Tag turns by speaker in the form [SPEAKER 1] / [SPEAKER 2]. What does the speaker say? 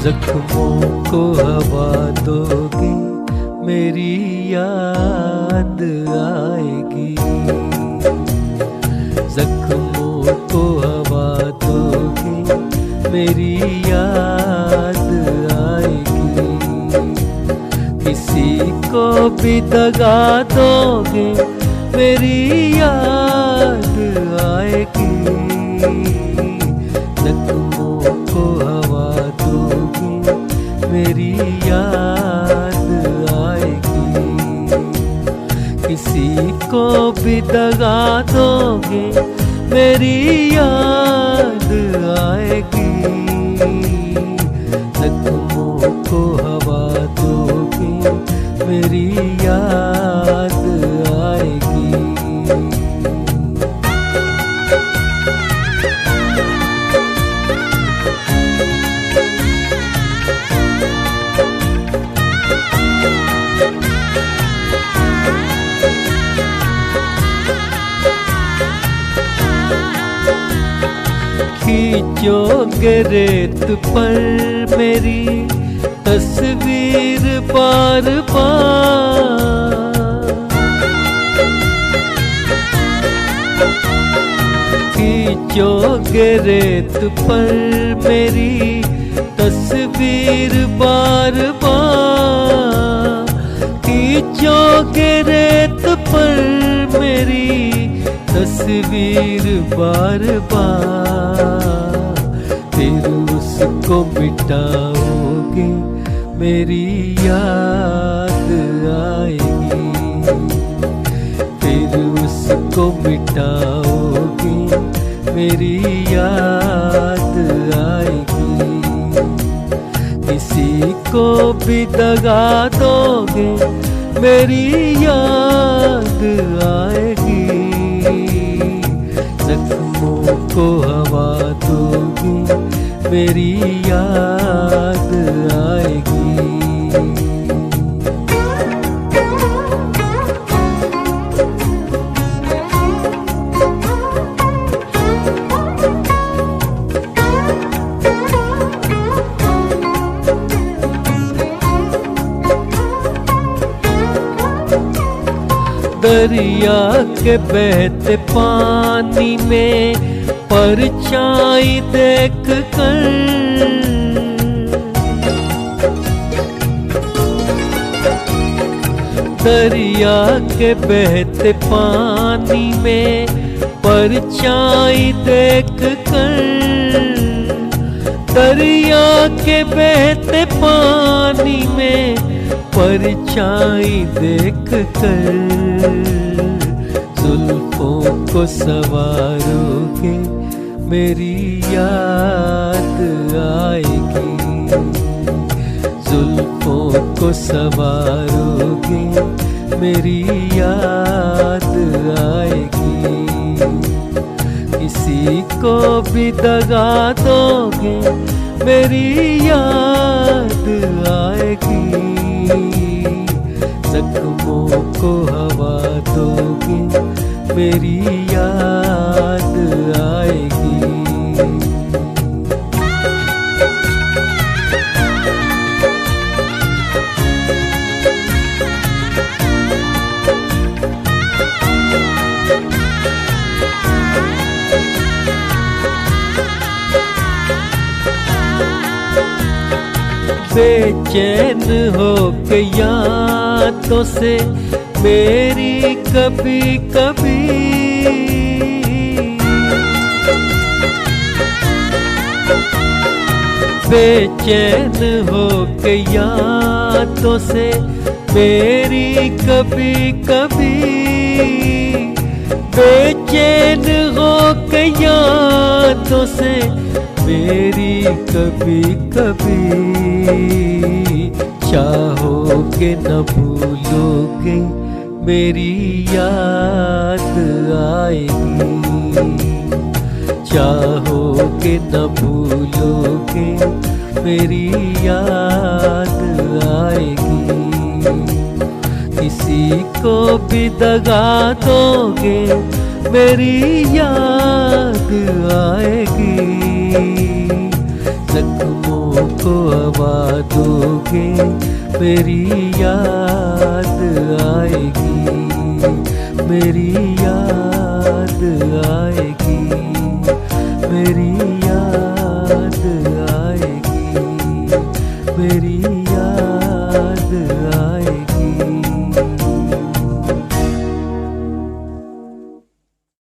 [SPEAKER 1] जख्मों को हवा दोगे मेरी याद आएगी। जख्मों को हवा दोगे मेरी याद आएगी। किसी को भी दगा दोगे मेरी याद आएगी। जख्मों को हवा दोगे मेरी याद आएगी। किसी को भी दगा दोगे मेरी याद आएगी। जख्मों को हवा दोगे मेरी याद आएगी। खींचोगे रेत पर मेरी तस्वीर बार बार। खींचोगे रेत पर मेरी तस्वीर बार बार। खींचोगे रेत पर मेरी तस्वीर बार बार। फिर उसको मिटाओगे मेरी याद आएगी। फिर उसको मिटाओगे मेरी याद आएगी। किसी को भी दगा दोगे मेरी याद आएगी। जख्मों को हवा दोगे मेरी याद आएगी। दरिया के बहते पानी में परछाई देख कर। दरिया के बहते पानी में परछाई देख कर। दरिया के बहते पानी में परछाई देख कर। जुल्फों को सवारोगे मेरी याद आएगी। जुल्फों को सवारोगे मेरी याद आएगी। किसी को भी दगा दोगे मेरी याद आएगी। जख्मों को हवा दोगे मेरी याद आएगी। बेचैन हो के यादों से मेरी कभी कभी। बेचैन हो के यादों से मेरी कभी कभी। बेचैन हो के यादों से मेरी कभी कभी। चाहोगे न भूलोगे मेरी याद आएगी। चाहोगे न भूलोगे मेरी याद आएगी। किसी को भी दगा दोगे मेरी याद आएगी। जख्मों को दोगे मेरी याद आएगी, मेरी याद आएगी।